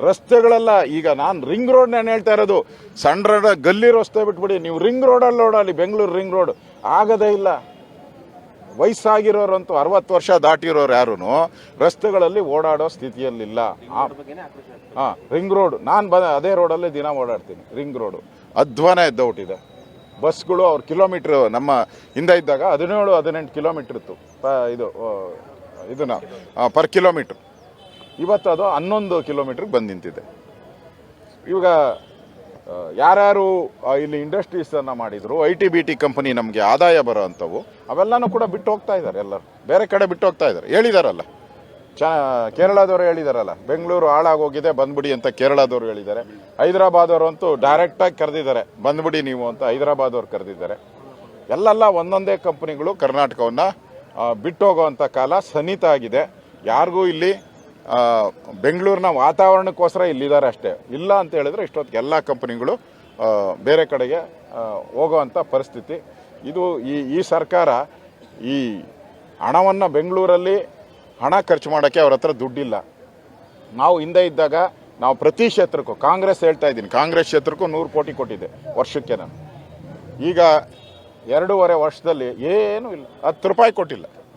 ರಸ್ತೆಗಳೆಲ್ಲ ಈಗ ನಾನು ring road ನಾನು ಹೇಳ್ತಾ ಇರೋದು, ಸಣ್ಣ ರೋಡ್ ಗಲ್ಲಿ ರಸ್ತೆ ಬಿಟ್ಬಿಡಿ, ನೀವು ರಿಂಗ್ ರೋಡಲ್ಲಿ ಓಡಾಡಿ, ಬೆಂಗಳೂರು ರಿಂಗ್ ರೋಡ್ ಆಗದೇ ಇಲ್ಲ. ವಯಸ್ಸಾಗಿರೋರಂತೂ 60 ವರ್ಷ ದಾಟಿರೋರು ಯಾರೂ ರಸ್ತೆಗಳಲ್ಲಿ ಓಡಾಡೋ ಸ್ಥಿತಿಯಲ್ಲಿಲ್ಲ. ರಿಂಗ್ ರೋಡ್ ನಾನು ಅದೇ ರೋಡಲ್ಲೇ ದಿನ ಓಡಾಡ್ತೀನಿ. Ring road ಅಧ್ವಾನ ಎದ್ದೌಟಿದೆ. ಬಸ್ಗಳು ಅವ್ರ ಕಿಲೋಮೀಟ್ರ್ ನಮ್ಮ ಹಿಂದೆ ಇದ್ದಾಗ 17-18 ಕಿಲೋಮೀಟ್ರ್ ಇತ್ತು ಇದನ್ನ ಪರ್ ಕಿಲೋಮೀಟ್ರ್. ಇವತ್ತು ಅದು 11 ಕಿಲೋಮೀಟ್ರಿಗೆ ಬಂದು ನಿಂತಿದೆ. ಇವಾಗ ಯಾರ್ಯಾರು ಇಲ್ಲಿ ಇಂಡಸ್ಟ್ರೀಸನ್ನು ಮಾಡಿದ್ರು, IT-BT ಕಂಪನಿ ನಮಗೆ ಆದಾಯ ಬರೋ ಅಂಥವು ಅವೆಲ್ಲನೂ ಕೂಡ ಬಿಟ್ಟು ಹೋಗ್ತಾ ಇದ್ದಾರೆ. ಎಲ್ಲರೂ ಬೇರೆ ಕಡೆ ಬಿಟ್ಟು ಹೋಗ್ತಾ ಇದ್ದಾರೆ. ಹೇಳಿದಾರಲ್ಲ, ಕೇರಳದವರು ಹೇಳಿದಾರಲ್ಲ, ಬೆಂಗಳೂರು ಹಾಳಾಗೋಗಿದೆ ಬಂದ್ಬಿಡಿ ಅಂತ ಕೇರಳದವರು ಹೇಳಿದ್ದಾರೆ. ಹೈದರಾಬಾದವರು ಅಂತೂ ಡೈರೆಕ್ಟಾಗಿ ಕರೆದಿದ್ದಾರೆ, ಬಂದ್ಬಿಡಿ ನೀವು ಅಂತ ಹೈದರಾಬಾದವ್ರು ಕರೆದಿದ್ದಾರೆ. ಎಲ್ಲೆಲ್ಲ ಒಂದೊಂದೇ ಕಂಪನಿಗಳು ಕರ್ನಾಟಕವನ್ನು ಬಿಟ್ಟು ಹೋಗೋವಂಥ ಕಾಲ ಸನ್ನಿಹಿತ ಆಗಿದೆ. ಯಾರಿಗೂ ಇಲ್ಲಿ ಬೆಂಗಳೂರಿನ ವಾತಾವರಣಕ್ಕೋಸ್ಕರ ಇಲ್ಲಿದ್ದಾರೆ ಅಷ್ಟೇ. ಇಲ್ಲ ಅಂತ ಹೇಳಿದ್ರೆ ಇಷ್ಟೊತ್ತಿಗೆ ಎಲ್ಲ ಕಂಪನಿಗಳು ಬೇರೆ ಕಡೆಗೆ ಹೋಗೋವಂಥ ಪರಿಸ್ಥಿತಿ. ಇದು ಈ ಸರ್ಕಾರ ಈ ಹಣವನ್ನು ಬೆಂಗಳೂರಲ್ಲಿ ಹಣ ಖರ್ಚು ಮಾಡೋಕ್ಕೆ ಅವ್ರ ಹತ್ರ ದುಡ್ಡಿಲ್ಲ. ನಾವು ಹಿಂದೆ ಇದ್ದಾಗ ನಾವು ಪ್ರತಿ ಕ್ಷೇತ್ರಕ್ಕೂ ಕಾಂಗ್ರೆಸ್ ಹೇಳ್ತಾ ಇದ್ದೀನಿ, ಕಾಂಗ್ರೆಸ್ ಕ್ಷೇತ್ರಕ್ಕೂ 100 ಕೋಟಿ ಕೊಟ್ಟಿದ್ದೆ ವರ್ಷಕ್ಕೆ ನಾನು. ಈಗ 2.5 ವರ್ಷದಲ್ಲಿ ಏನೂ ಇಲ್ಲ, 10 ರೂಪಾಯಿ ಕೊಟ್ಟಿಲ್ಲ.